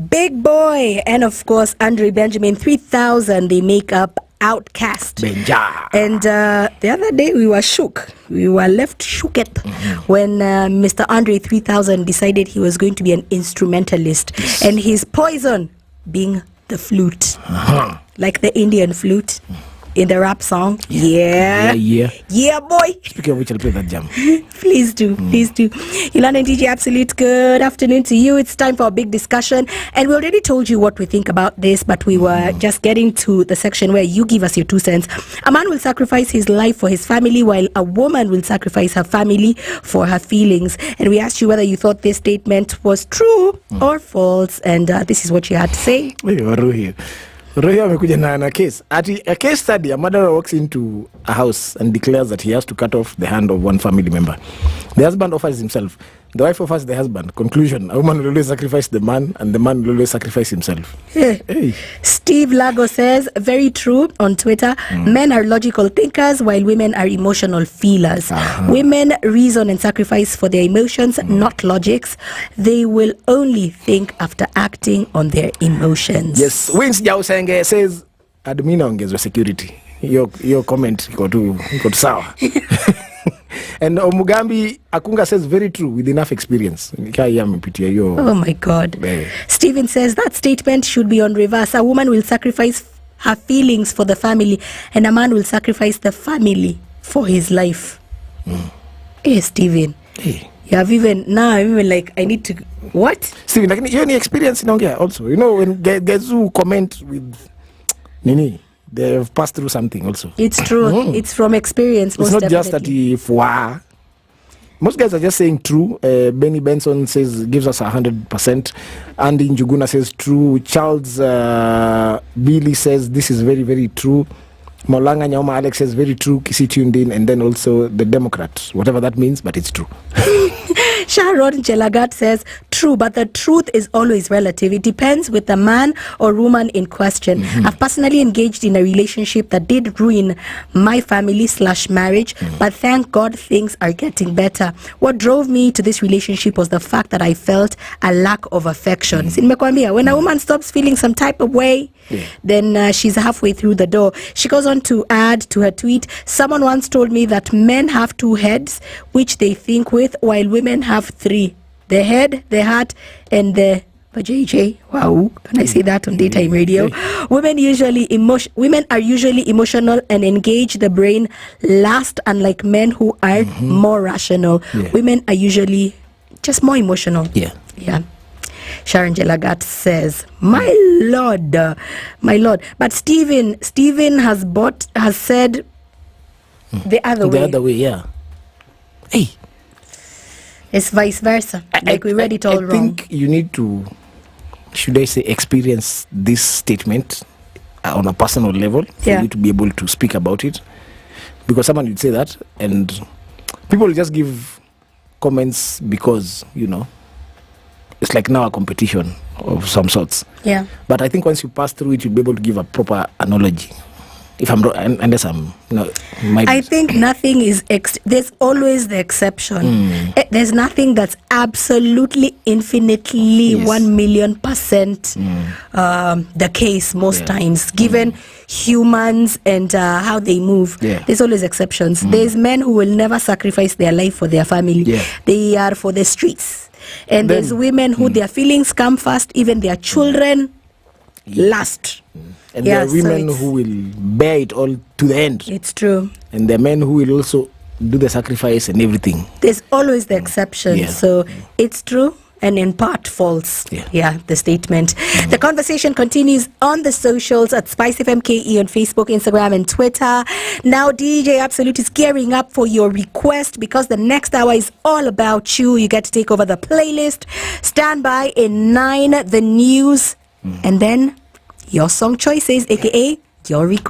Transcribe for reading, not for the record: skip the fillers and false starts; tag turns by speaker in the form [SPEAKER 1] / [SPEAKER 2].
[SPEAKER 1] Big Boy, and of course Andre Benjamin, 3000, they make up Outcast.
[SPEAKER 2] Benja.
[SPEAKER 1] And the other day we were shook. We were left shooketh when Mr. Andre 3000 decided he was going to be an instrumentalist. Yes. And his poison being the flute. Like the Indian flute in the rap song. Yeah, boy.
[SPEAKER 2] Speaking of which, I'll play that jam.
[SPEAKER 1] Please do. Yolanda and DJ Absolute, good afternoon to you. It's time for a big discussion. And we already told you what we think about this, but we were just getting to the section where you give us your 2 cents. A man will sacrifice his life for his family, while a woman will sacrifice her family for her feelings. And we asked you whether you thought this statement was true or false. And this is what you had to say.
[SPEAKER 2] Rohio amekuja na a case. At a case study, a murderer walks into a house and declares that he has to cut off the hand of one family member. The husband offers himself. The wife offers the husband. Conclusion: a woman will always sacrifice the man, and the man will always sacrifice himself. Hey.
[SPEAKER 1] Steve Lago says, very true on Twitter. Men are logical thinkers, while women are emotional feelers. Women reason and sacrifice for their emotions, not logics. They will only think after acting on their emotions.
[SPEAKER 2] Yes. Wins Jausenge says, admina ongezwe security. Your comment iko tu sawa. And Omugambi Akunga says, very true, with enough experience.
[SPEAKER 1] Oh my God. Stephen says, that statement should be on reverse. A woman will sacrifice her feelings for the family, and a man will sacrifice the family for his life. Hey, Stephen.
[SPEAKER 2] Hey.
[SPEAKER 1] You have even, now I'm even like, I need to, what?
[SPEAKER 2] Stephen, like, you have any experience in Ongea also? You know, when guys who comment with Nini, they've passed through something also.
[SPEAKER 1] It's true. It's from experience.
[SPEAKER 2] It's not just that if most guys are just saying true. Benny Benson says, gives us 100%. Andy Njuguna says true. Charles Billy says this is very, very true. Molanga Nyoma Alex says very true. Kisi tuned in, and then also the Democrats, whatever that means, but it's true.
[SPEAKER 1] Sharon Jelagat says true, but the truth is always relative. It depends with the man or woman in question. I've personally engaged in a relationship that did ruin my family/marriage, but thank God things are getting better. What drove me to this relationship was the fact that I felt a lack of affection. When a woman stops feeling some type of way, then she's halfway through the door. She goes on to add to her tweet, someone once told me that men have 2 heads which they think with, while women have 3. The head, the heart, and the vajayjay. Wow, can I say that on daytime radio? Women are usually emotional and engage the brain last, unlike men who are more rational. Women are usually just more emotional. Yeah. Sharon Jelagat says, my lord. But Stephen has said the other way.
[SPEAKER 2] The other way, yeah. Hey.
[SPEAKER 1] It's vice versa. We read it all wrong.
[SPEAKER 2] I think you need to, should I say, experience this statement on a personal level for you to be able to speak about it. Because someone would say that, and people will just give comments because, it's like now a competition of some sorts. Yeah. But I think once you pass through it, you'll be able to give a proper analogy. If I'm wrong, unless I'm I
[SPEAKER 1] think nothing is there's always the exception. There's nothing that's absolutely infinitely 1,000,000% the case most times, given humans and how they move. There's always exceptions. There's men who will never sacrifice their life for their family. They are for the streets. And there's women who their feelings come first, even their children last.
[SPEAKER 2] And there are women who will bear it all to the end.
[SPEAKER 1] It's true.
[SPEAKER 2] And there are men who will also do the sacrifice and everything.
[SPEAKER 1] There's always the exception. So it's true and in part false. The statement. The conversation continues on the socials at SpiceFM KE on Facebook, Instagram, and Twitter. Now DJ Absolute is gearing up for your request because the next hour is all about you. You get to take over the playlist. Stand by in 9, the news, and then your song choices, aka your request.